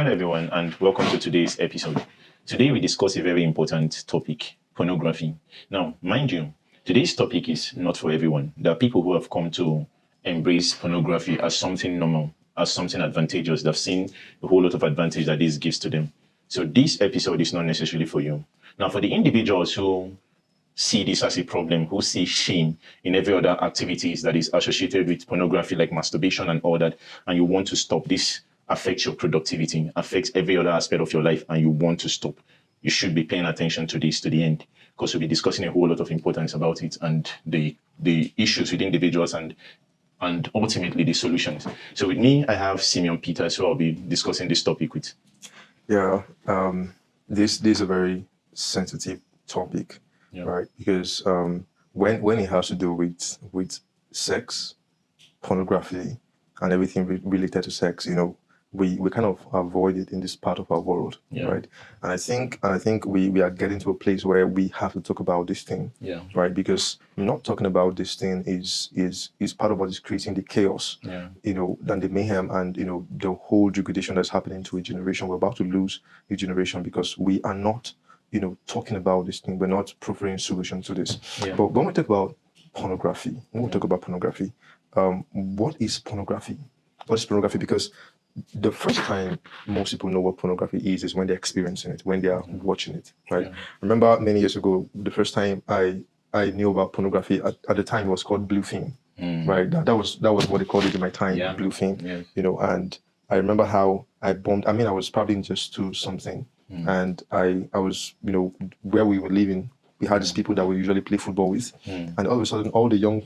Hello, everyone, and welcome to today's episode. Today, we discuss a very important topic, pornography. Now, mind you, today's topic is not for everyone. There are people who have come to embrace pornography as something normal, as something advantageous. They've seen a whole lot of advantage that this gives to them. So this episode is not necessarily for you. Now, for the individuals who see this as a problem, who see shame in every other activities that is associated with pornography, like masturbation and all that, and you want to stop this, affects your productivity, affects every other aspect of your life, and you want to stop, you should be paying attention to this to the end, because we'll be discussing a whole lot of importance about it and the issues with individuals and ultimately the solutions. So with me, I have Simeon Peters, who I'll be discussing this topic with. Yeah, this is a very sensitive topic. Yeah. Right, because when it has to do with sex, pornography, and everything related to sex, we kind of avoid it in this part of our world, right? And I think we are getting to a place where we have to talk about this thing, right? Because not talking about this thing is part of what is creating the chaos, and the mayhem and the whole degradation that's happening to a generation. We're about to lose a generation because we are not talking about this thing. We're not providing solutions to this. But when we talk about pornography, what is pornography? What is pornography? Because the first time most people know what pornography is when they're experiencing it, when they are watching it, right? I remember many years ago, the first time I knew about pornography, at the time it was called blue film, right? That was what they called it in my time, blue film, and I remember how I bombed. I mean, I was probably just 2 something. And I was, where we were living, we had these people that we usually play football with, and all of a sudden, all the young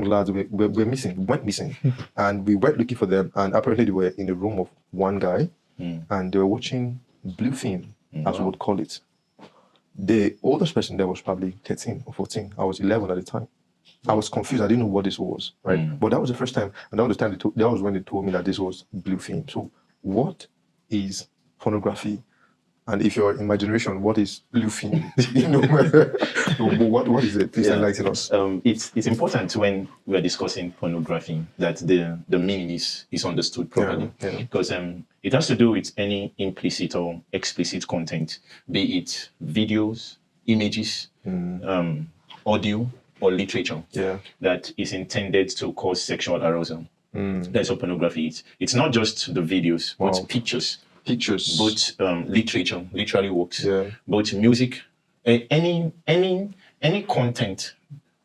lads went missing, and we went looking for them, and apparently they were in the room of one guy, and they were watching blue film, as we would call it. The oldest person there was probably 13 or 14. I was 11 at the time. I was confused. I didn't know what this was, right? But that was the first time, and that was the time that was when they told me that this was blue film. So, what is pornography? And if you're in my generation, what is blue film? What is it? Please enlighten us. It's important when we are discussing pornography that the meaning is understood properly, because it has to do with any implicit or explicit content, be it videos, images, audio, or literature that is intended to cause sexual arousal. That's what pornography is. It's not just the videos, but pictures, both literature, literary works, both music, any content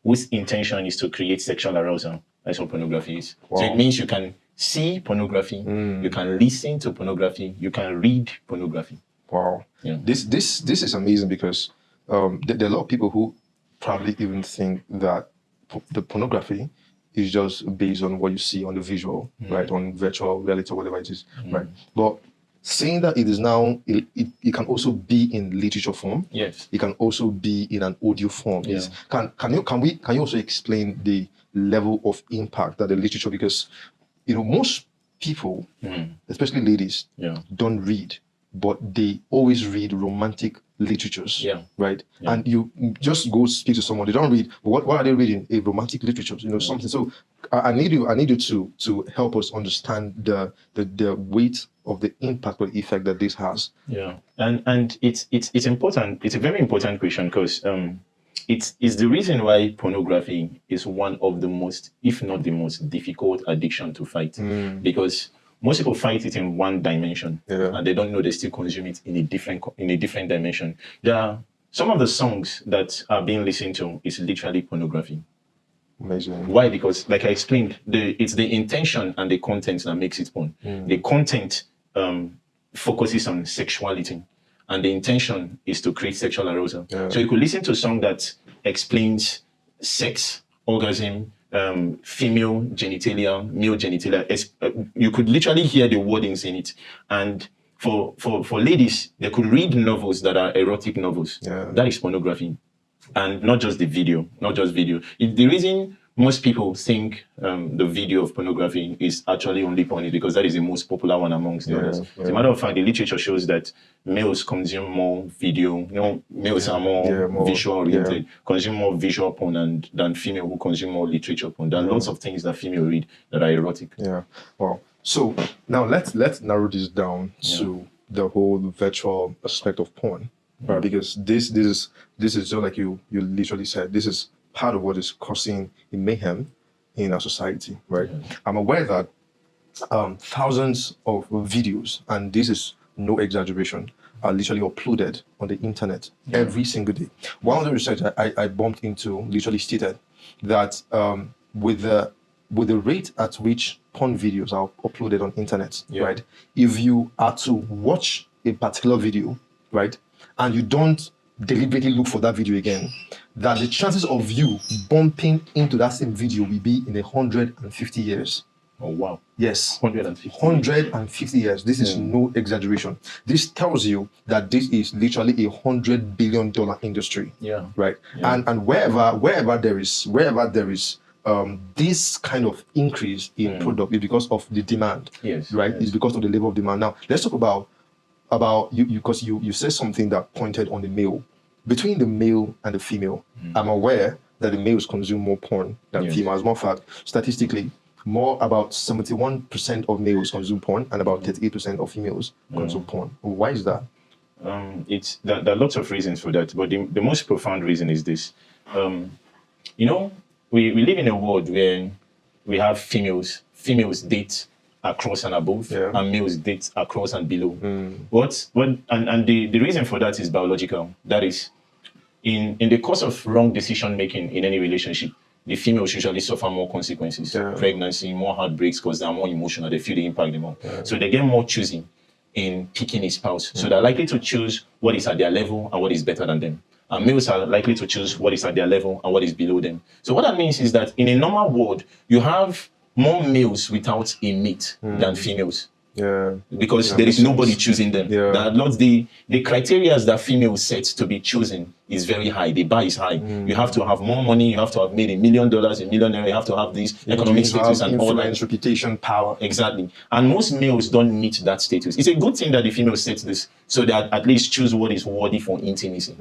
whose intention is to create sexual arousal. That's what pornography is. So it means you can see pornography, you can listen to pornography, you can read pornography. Wow. This is amazing, because there are a lot of people who probably even think that the pornography is just based on what you see on the visual, right, on virtual reality, whatever it is, right? But saying that it is now, it can also be in literature form. Yes. It can also be in an audio form. Yeah. Can you also explain the level of impact that the literature, because most people, especially ladies, don't read, but they always read romantic literatures, right? And you just go speak to someone, they don't read, but what are they reading? A romantic literature, something. So I need you to help us understand the weight of the impact or effect that this has. And it's important. It's a very important question, because it's the reason why pornography is one of the most, if not the most difficult addiction to fight, because most people fight it in one dimension, and they don't know they still consume it in a different dimension. There are some of the songs that are being listened to is literally pornography. Amazing. Why? Because, like I explained, it's the intention and the content that makes it porn. The content focuses on sexuality, and the intention is to create sexual arousal. So you could listen to a song that explains sex, orgasm, female genitalia, male genitalia. You could literally hear the wordings in it. And for ladies, they could read novels that are erotic novels. That is pornography. And not just the video, the reason most people think the video of pornography is actually only porn is because that is the most popular one amongst the others. As a matter of fact, the literature shows that males consume more video. Males are more visual oriented, consume more visual porn than female who consume more literature porn. There are lots of things that female read that are erotic. Wow. So now let's narrow this down to the whole virtual aspect of porn, right? Because this is just like you literally said. This is part of what is causing a mayhem in our society, right? I'm aware that thousands of videos, and this is no exaggeration, are literally uploaded on the internet every single day. One of the research I bumped into literally stated that with the rate at which porn videos are uploaded on internet, right? If you are to watch a particular video, right, and you don't deliberately look for that video again, that the chances of you bumping into that same video will be in 150 years. Oh, wow. Yes. 150. 150 years. This is no exaggeration. This tells you that this is literally $100 billion industry. Yeah. Right. Yeah. And wherever there is this kind of increase in product is because of the demand. Yes. Right. Yes. It's because of the level of demand. Now let's talk about you because you said something that pointed on the male. Between the male and the female, I'm aware that the males consume more porn than females. More fact, statistically, about 71% of males consume porn and about 38% of females consume porn. Why is that? There are lots of reasons for that, but the most profound reason is this. We live in a world where we have females date across and above, and males date across and below. The reason for that is biological. That is, in the course of wrong decision making in any relationship, the females usually suffer more consequences. Pregnancy, more heartbreaks, because they are more emotional, they feel the impact more. So they get more choosing in picking a spouse. So they're likely to choose what is at their level and what is better than them. And males are likely to choose what is at their level and what is below them. So what that means is that in a normal world, you have more males without a mate than females. Because there is nobody choosing them. The criteria that females set to be chosen is very high. The bar is high. You have to have more money. You have to have made $1 million, a millionaire. You have to have this economic status and all that. Reputation, power. Exactly. And most males don't meet that status. It's a good thing that the female sets this so that at least choose what is worthy for intimacy.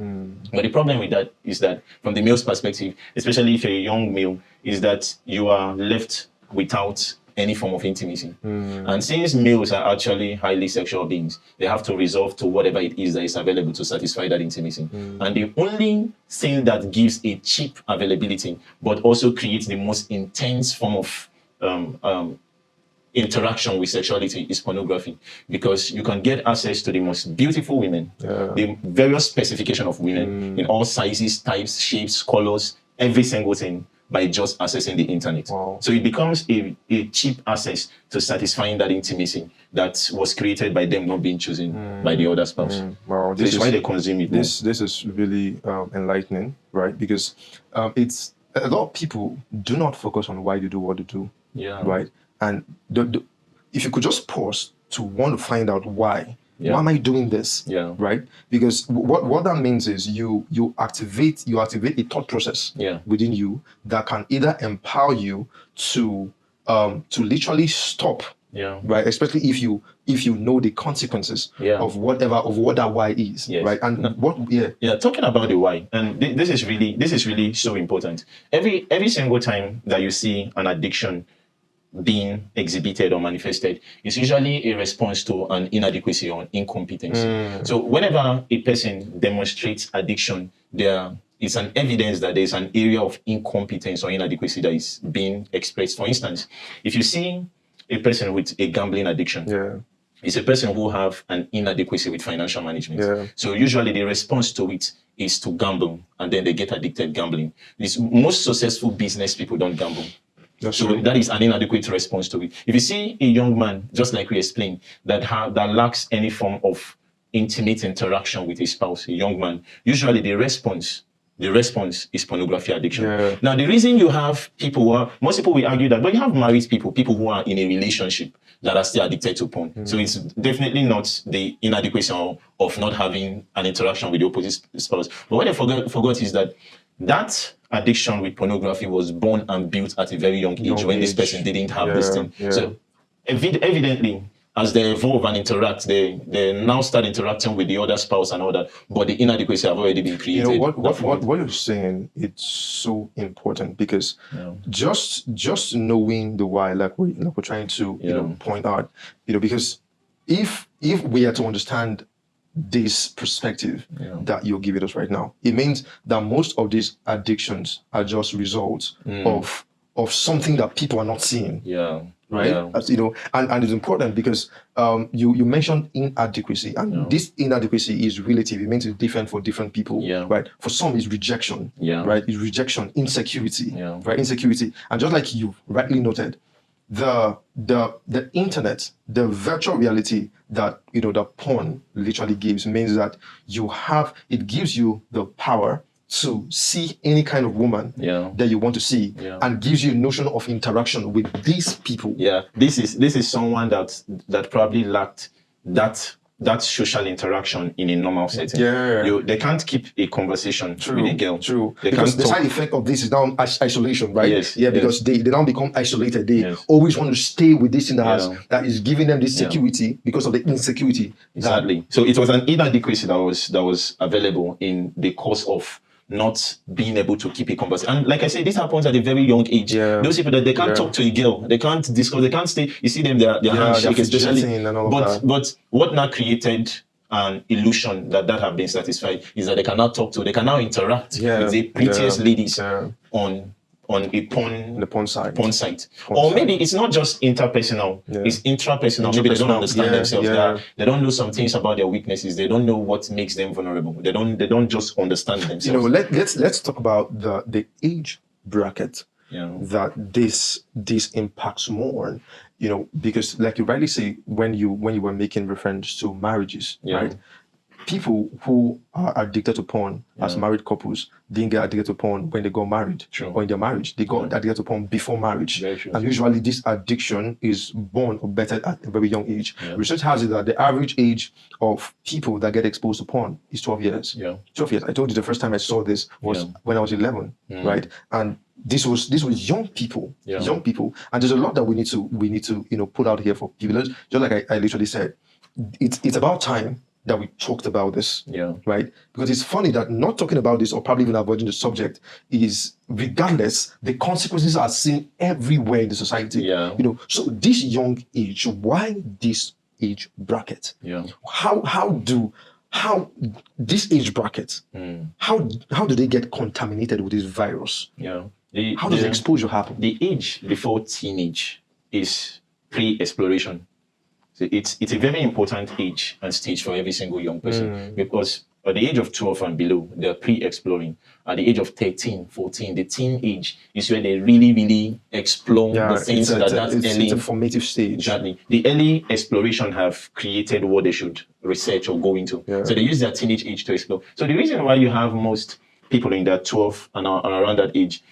But the problem with that is that from the male's perspective, especially if you're a young male, is that you are left without any form of intimacy. And since males are actually highly sexual beings, they have to resort to whatever it is that is available to satisfy that intimacy. And the only thing that gives a cheap availability, but also creates the most intense form of interaction with sexuality is pornography. Because you can get access to the most beautiful women, the various specification of women in all sizes, types, shapes, colors, every single thing, by just accessing the internet. So it becomes a cheap access to satisfying that intimacy that was created by them not being chosen by the other spouse. This is why they consume it. This is really enlightening, right? Because it's a lot of people do not focus on why they do what they do, right? And if you could just pause to want to find out why. Why am I doing this? Right? Because what that means is you activate a thought process within you that can either empower you to literally stop. Right. Especially if you know the consequences of what that why is. Right. And talking about the why, and this is really so important. Every single time that you see an addiction being exhibited or manifested, is usually a response to an inadequacy or incompetence. So whenever a person demonstrates addiction, there is an evidence that there is an area of incompetence or inadequacy that is being expressed. For instance, if you see a person with a gambling addiction, it's a person who have an inadequacy with financial management. So usually the response to it is to gamble, and then they get addicted gambling. Most successful business people don't gamble. That is an inadequate response to it. If you see a young man, just like we explained, that lacks any form of intimate interaction with his spouse, a young man, usually the response is pornography addiction. Now, the reason you have most people will argue that, but you have married people who are in a relationship that are still addicted to porn. So it's definitely not the inadequacy of not having an interaction with the opposite spouse. But what they forgot is that addiction with pornography was born and built at a very young age when this person didn't have this thing. So evidently, as they evolve and interact, they now start interacting with the other spouse and all that, but the inadequacy have already been created. You know what you're saying, it's so important because just knowing the why, like we're trying to point out, because if we are to understand this perspective that you're giving us right now, it means that most of these addictions are just results of something that people are not seeing. Right. As, and it's important because you mentioned inadequacy, and this inadequacy is relative. It means it's different for different people. Right. For some, it's rejection. Right. It's rejection, insecurity. Right. Insecurity, and just like you rightly noted, the internet, the virtual reality that that porn literally gives means that it gives you the power to see any kind of woman that you want to see, and gives you a notion of interaction with these people. This is someone that probably lacked that social interaction in a normal setting. They can't keep a conversation with a girl. Because the side effect of this is now isolation, right? Because they now become isolated. They always want to stay with this in the house that is giving them this security because of the insecurity. Exactly. So it was an inadequacy that was available in the course of not being able to keep a conversation. And like I said, this happens at a very young age. Those people that they can't talk to a girl, they can't discuss, they can't stay. You see them, their hands shake, especially. But what now created an illusion that have been satisfied is that they can now interact with the prettiest ladies on a porn site. Or maybe it's not just interpersonal, it's intrapersonal. Maybe they don't understand themselves. They don't know some things about their weaknesses. They don't know what makes them vulnerable. They don't just understand themselves. Let's talk about the age bracket that this impacts more on, because like you rightly say, when you were making reference to marriages, right? People who are addicted to porn as married couples didn't get addicted to porn when they got married or in their marriage. They got addicted to porn before marriage. And usually this addiction is born or better at a very young age. Research has it that the average age of people that get exposed to porn is 12 years. 12 years. I told you the first time I saw this was when I was 11, right? And this was young people, young people. And there's a lot that we need to put out here for people. Just like I literally said, it's about time that we talked about this, right? Because it's funny that not talking about this or probably even avoiding the subject is, regardless, the consequences are seen everywhere in the society. So this young age, why this age bracket? How this age bracket? How do they get contaminated with this virus? How does exposure happen? The age before teenage is pre-exploration. So it's a very important age and stage for every single young person, because at the age of 12 and below, they're pre-exploring. At the age of 13, 14, the teen age is where they really, really explore the things that early. It's a formative stage. Exactly. The early exploration have created what they should research or go into. So they use their teenage age to explore. So the reason why you have most people in their 12 and around that age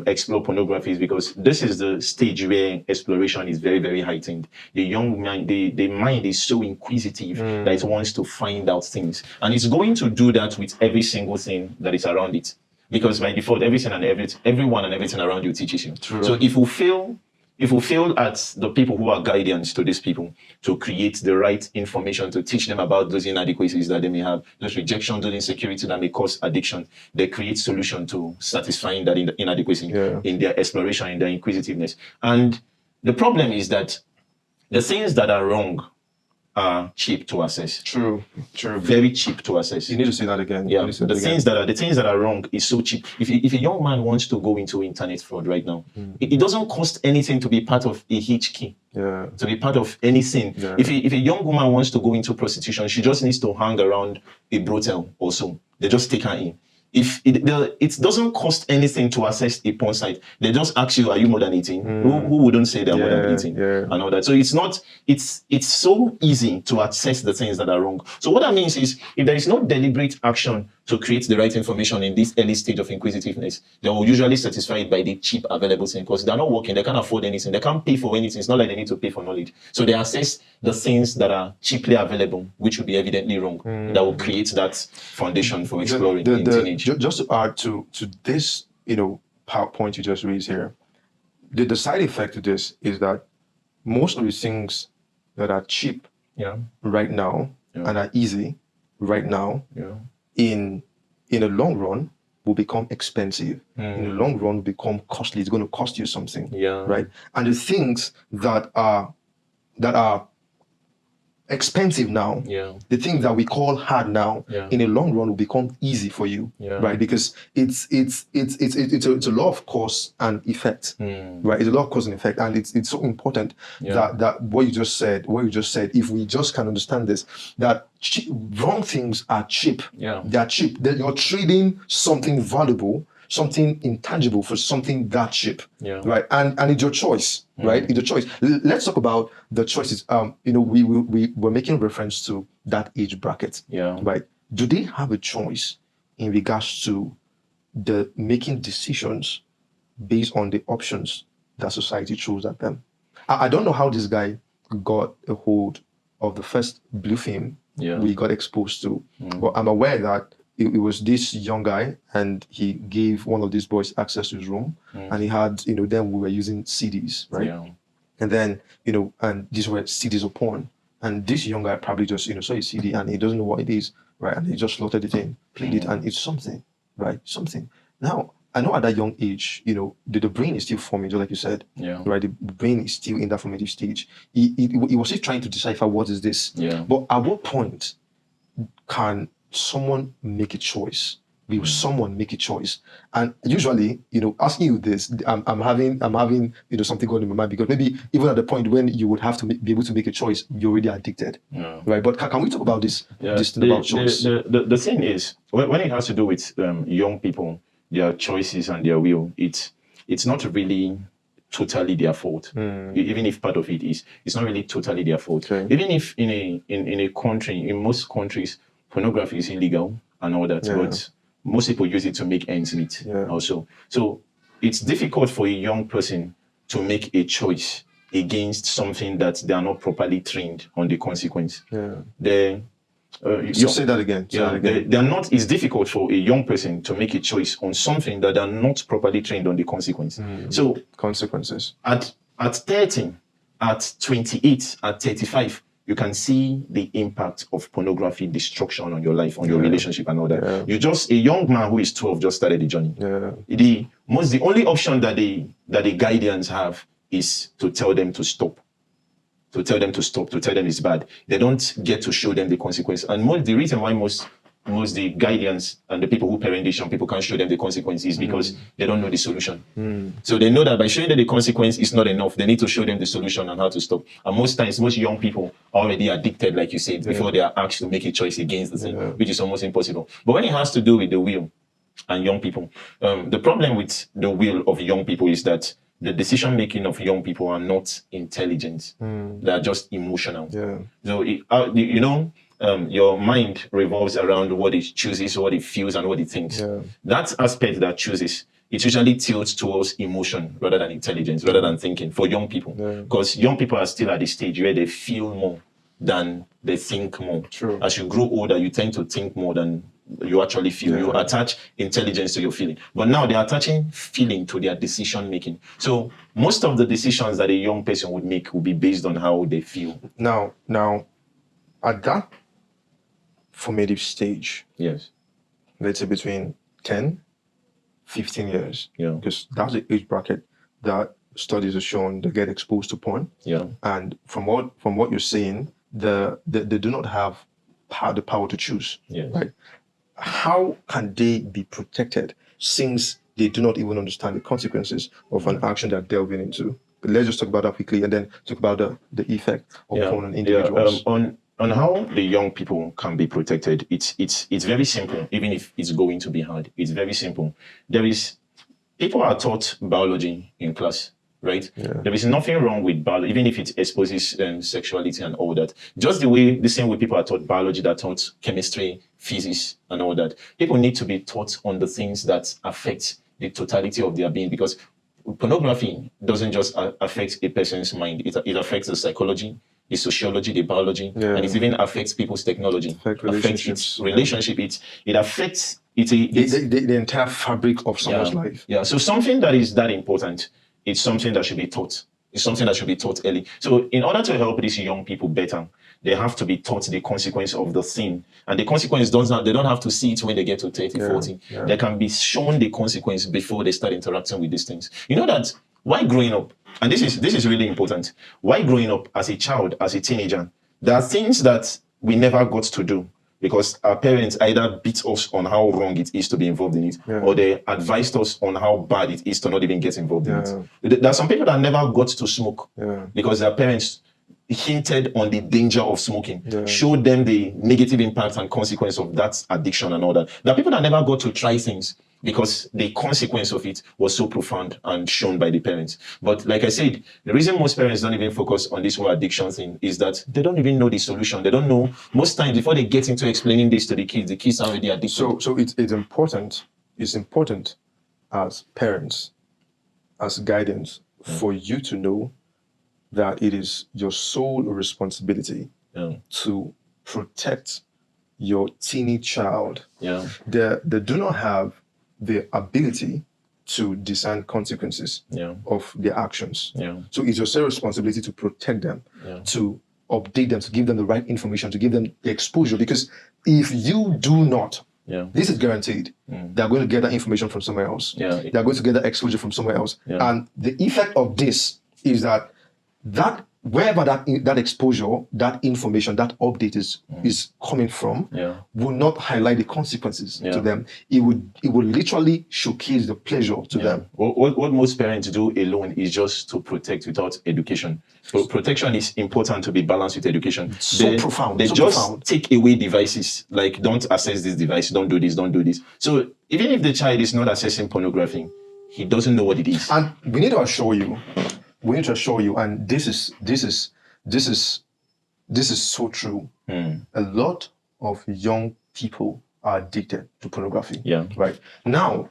explore pornography is because this is the stage where exploration is very, very heightened. The young mind, the mind is so inquisitive that it wants to find out things. And it's going to do that with every single thing that is around it. Because by default, everyone and everything around you teaches you. So if we fail at the people who are guardians to these people to create the right information to teach them about those inadequacies that they may have, those rejections, those insecurity that may cause addiction, they create solution to satisfying that inadequacy in their exploration, in their inquisitiveness. And the problem is that the things that are wrong are cheap to access. True. Very cheap to access. You need to say that again. The things that are wrong is so cheap. If a young man wants to go into internet fraud right now, it doesn't cost anything to be part of a hitch key. To be part of anything. If a young woman wants to go into prostitution, she just needs to hang around a brothel or so. They just take her in. If it doesn't cost anything to access a porn site, they just ask you, are you more than 18? Who wouldn't say they're more than 18 and all that? So it's so easy to access the things that are wrong. So what that means is, if there is no deliberate action to create the right information in this early stage of inquisitiveness, they will usually satisfy it by the cheap available thing, because they're not working, they can't afford anything, they can't pay for anything. It's not like they need to pay for knowledge. So they assess the things that are cheaply available, which will be evidently wrong, that will create that foundation for exploring in teenage. Just to add to this, point you just raised here, the side effect of this is that most of these things that are cheap Yeah. right now Yeah. and are easy right now, Yeah. in a long run will become expensive. In the long run will become costly. It's going to cost you something. Yeah. Right? And the things that are expensive now, Yeah. the things that we call hard now, Yeah. in a long run will become easy for you. Yeah. Right? Because it's a law of cause and effect. Right? It's a law of cause and effect. And it's so important that what you just said, if we just can understand this, that wrong things are cheap. Yeah. They're cheap. That you're trading something valuable, something intangible for something that cheap. Yeah. Right? And it's your choice. Right? It's your choice. Let's talk about the choices. We were making reference to that age bracket. Yeah. Right? Do they have a choice in regards to the making decisions based on the options that society throws at them? I don't know how this guy got a hold of the first blue film we got exposed to, but I'm aware that it was this young guy, and he gave one of these boys access to his room, and he had, then we were using CDs, right? Yeah. And then, and these were CDs of porn. And this young guy probably just, saw a CD and he doesn't know what it is, right? And he just slotted it in, played it, and it's something, right? Something. Now, I know at that young age, the brain is still forming, just like you said, right? The brain is still in that formative stage. He was still trying to decipher what is this. Yeah. But at what point can someone make a choice? Will someone make a choice? And usually, asking you this, I'm having something going in my mind, because maybe even at the point when you would have to be able to make a choice, you're already addicted, right? But can we talk about this? This thing about choice? The thing is, when it has to do with young people, their choices and their will, it's not really totally their fault. Even if part of it is, it's not really totally their fault. Okay. Even if in a country, in most countries, pornography is illegal and all that, but most people use it to make ends meet also. So it's difficult for a young person to make a choice against something that they are not properly trained on the consequence. Say that again. They're not. It's difficult for a young person to make a choice on something that they're not properly trained on the consequence. So consequences. At 30, at 28, at 35, you can see the impact of pornography destruction on your life, on your relationship and all that. You're just a young man who is 12, just started the journey. The only option that the guardians have is to tell them to stop. To tell them it's bad. They don't get to show them the consequence. And the reason why most the guardians and the people who parent these young people can't show them the consequence is because they don't know the solution. So they know that by showing them the consequence is not enough. They need to show them the solution and how to stop. And most times, most young people are already addicted, like you said, before they are asked to make a choice against the thing, which is almost impossible. But when it has to do with the will and young people, the problem with the will of young people is that the decision making of young people are not intelligent. They are just emotional. So your mind revolves around what it chooses, what it feels, and what it thinks. That aspect that chooses, it usually tilts towards emotion rather than intelligence, rather than thinking for young people. Because young people are still at the stage where they feel more than they think more. True. As you grow older, you tend to think more than you actually feel. You attach intelligence to your feeling. But now they're attaching feeling to their decision making. So most of the decisions that a young person would make will be based on how they feel. Now, at that formative stage, let's say between 10, 15 years, because that's the age bracket that studies have shown they get exposed to porn. And from what you're saying, they do not have the power to choose. Right? How can they be protected since they do not even understand the consequences of an action they're delving into? But let's just talk about that quickly and then talk about the effect of porn on individuals. On how the young people can be protected, it's very simple, even if it's going to be hard. It's very simple. People are taught biology in class, right? There is nothing wrong with biology, even if it exposes sexuality and all that. Just the same way people are taught biology, that taught chemistry, physics, and all that. People need to be taught on the things that affect the totality of their being, because pornography doesn't just affect a person's mind. It affects the psychology, the sociology, the biology, and it even affects people's technology. Affects its relationship. It affects the entire fabric of someone's life. So something that is that important, it's something that should be taught It's something that should be taught early. So in order to help these young people better, they have to be taught the consequence of the sin. And the consequence they don't have to see it when they get to 30, 40. They can be shown the consequence before they start interacting with these things. You know that while growing up, and this is really important, while growing up as a child, as a teenager, there are things that we never got to do because our parents either beat us on how wrong it is to be involved in it, or they advised us on how bad it is to not even get involved in it. There are some people that never got to smoke because their parents hinted on the danger of smoking, showed them the negative impact and consequence of that addiction and all that. There are people that never got to try things because the consequence of it was so profound and shown by the parents. But like I said, the reason most parents don't even focus on this whole addiction thing is that they don't even know the solution. They don't know. Most times before they get into explaining this to the kids are already addicted. So it's important. It's important as parents, as guidance, for you to know that it is your sole responsibility to protect your teeny child. They do not have the ability to discern consequences of their actions. So it's your sole responsibility to protect them, to update them, to give them the right information, to give them the exposure. Because if you do not, this is guaranteed. They're going to get that information from somewhere else. They're going to get that exposure from somewhere else. And the effect of this is that wherever that exposure, that information, that update is coming from, will not highlight the consequences to them. It would literally showcase the pleasure to them. What most parents do alone is just to protect without education. So protection is important to be balanced with education. Profound. They just take away devices, like don't access this device, don't do this, don't do this. So even if the child is not accessing pornography, he doesn't know what it is. And we need to assure you, and this is so true. A lot of young people are addicted to pornography. Right now,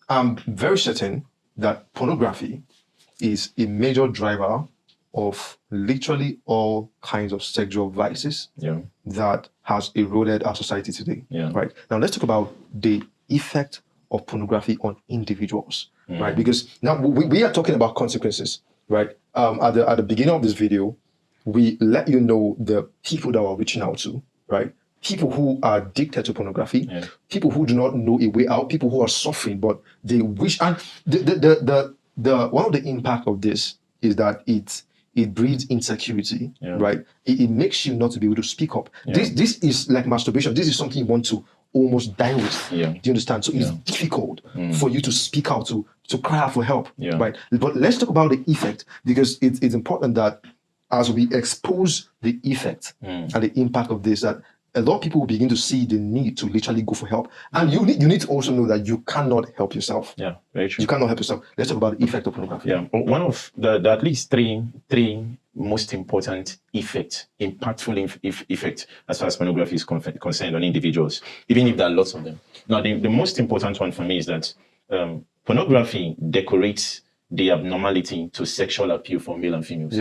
I'm very certain that pornography is a major driver of literally all kinds of sexual vices that has eroded our society today. Right now, let's talk about the effect of pornography on individuals. Right, because now we are talking about consequences. Right. At the beginning of this video, we let you know the people that we're reaching out to. Right. People who are addicted to pornography. People who do not know a way out. People who are suffering, but they wish. And the one of the impact of this is that it breeds insecurity. Right. It makes you not to be able to speak up. This is like masturbation. This is something you want to almost die with. Do you understand? So it's difficult for you to speak out, to cry out for help. Right. But let's talk about the effect, because it's important that as we expose the effect and the impact of this, that a lot of people will begin to see the need to literally go for help. And you need to also know that you cannot help yourself. Very true. You cannot help yourself. Let's talk about the effect of pornography. One of the at least three most important impactful effect as far as pornography is concerned on individuals, even if there are lots of them. Now, the most important one for me is that pornography decorates the abnormality to sexual appeal for male and females.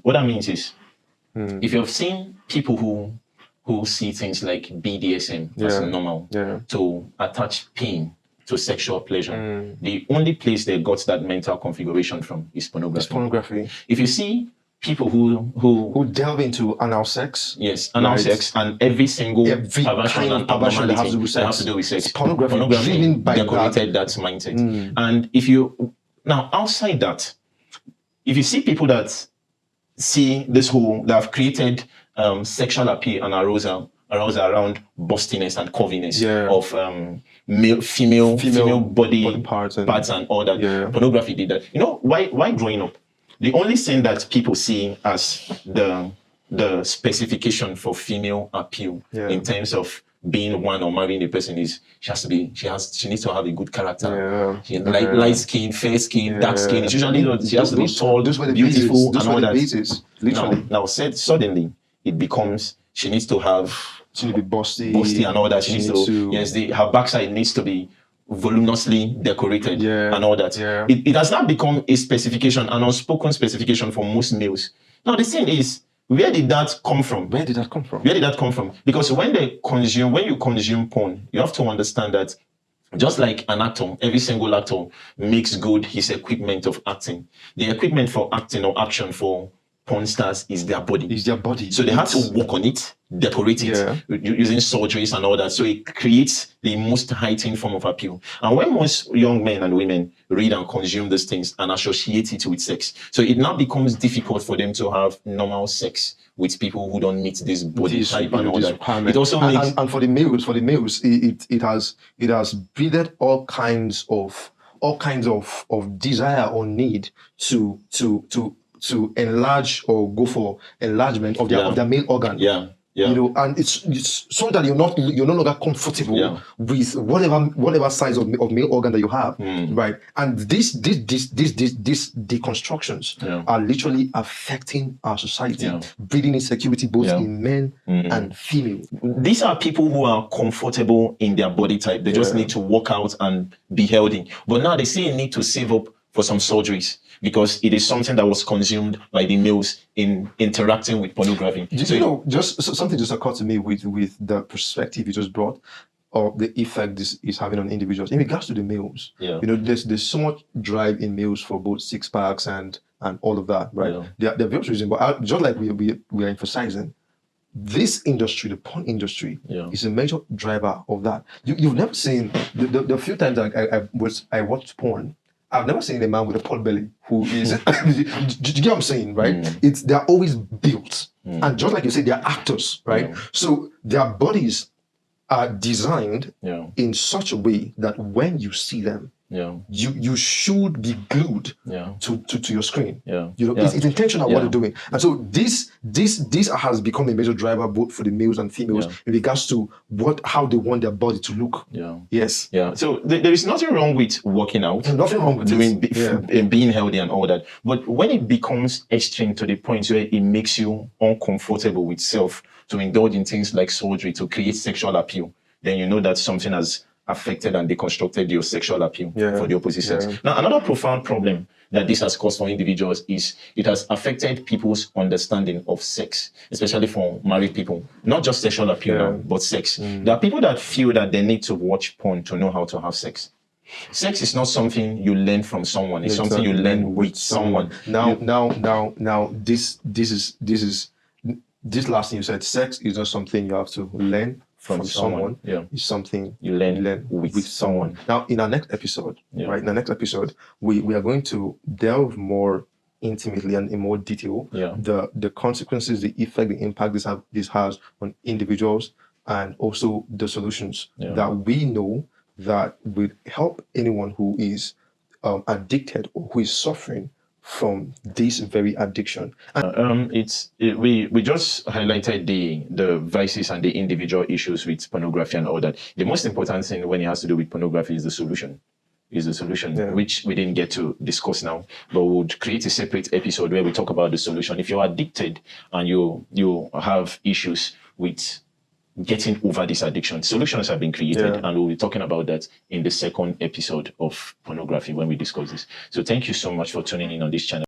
What that means is, if you've seen people who see things like BDSM as normal, to attach pain to sexual pleasure, the only place they got that mental configuration from is pornography. If you see people who delve into anal sex, anal sex, and every perversion and abnormality that has to do with sex, pornography decorated that mindset. And if you now outside that, if you see people that see this that have created sexual appeal and arousal around bustiness and curviness of female body parts and all that. Pornography did that. You know why growing up, the only thing that people see as the specification for female appeal in terms of being one or marrying a person is she needs to have a good character. Like light skin, fair skin, dark skin. It's usually she has to be tall, beautiful, and all that. Now suddenly it becomes she needs to be busty and all that. She needs to her backside needs to be voluminously decorated and all that. It has now become a specification, an unspoken specification for most males. Now the thing is, where did that come from? Because when you consume porn, you have to understand that Just like an actor, every single actor makes good his equipment of acting. The equipment for acting or action for porn stars is their body. It's their body. So they have to work on it, decorate it using surgeries and all that. So it creates the most heightened form of appeal. And when most young men and women read and consume these things and associate it with sex, so it now becomes difficult for them to have normal sex with people who don't meet this body type and all that. It also makes and for the males, it has breeded all kinds of desire or need to enlarge or go for enlargement of their male organ. Yeah. You know, and it's so that you're no longer comfortable with whatever size of male organ that you have, right? And these deconstructions are literally affecting our society, breeding insecurity both in men and females. These are people who are comfortable in their body type. They just need to work out and be healthy. But now they see a need to save up for some surgeries because it is something that was consumed by the males in interacting with pornography. Just something just occurred to me with the perspective you just brought, or the effect this is having on individuals in regards to the males. There's so much drive in males for both six packs and all of that, right? They're very reasonable. But just like we are emphasizing, this industry, the porn industry, is a major driver of that. You've never seen the few times I watched porn. I've never seen a man with a pot belly who is. Do you get what I'm saying, right? They're always built, and just like you said, they're actors, right? So their bodies are designed in such a way that when you see them, you should be glued to your screen. It's intentional what they're doing, and so this has become a major driver both for the males and females in regards to how they want their body to look. So there is nothing wrong with working out. There's nothing wrong with being healthy and all that. But when it becomes extreme to the point where it makes you uncomfortable with self to indulge in things like surgery to create sexual appeal, then you know that something has affected and deconstructed your sexual appeal for the opposite sex. Now, another profound problem that this has caused for individuals is it has affected people's understanding of sex, especially for married people. Not just sexual appeal, but sex. There are people that feel that they need to watch porn to know how to have sex. Sex is not something you learn from someone. It's something you learn with someone. Now, this last thing you said, sex is not something you have to learn from someone. It's something you learn with someone. Now, in our next episode, right? In our next episode, we are going to delve more intimately and in more detail the consequences, the effect, the impact this has on individuals, and also the solutions that we know that would help anyone who is addicted or who is suffering from this very addiction. We just highlighted the vices and the individual issues with pornography and all that. The most important thing when it has to do with pornography is the solution. Which we didn't get to discuss now, but we'll create a separate episode where we talk about the solution. If you're addicted and you have issues with getting over this addiction, solutions have been created, and we'll be talking about that in the second episode of pornography when we discuss this. So thank you so much for tuning in on this channel.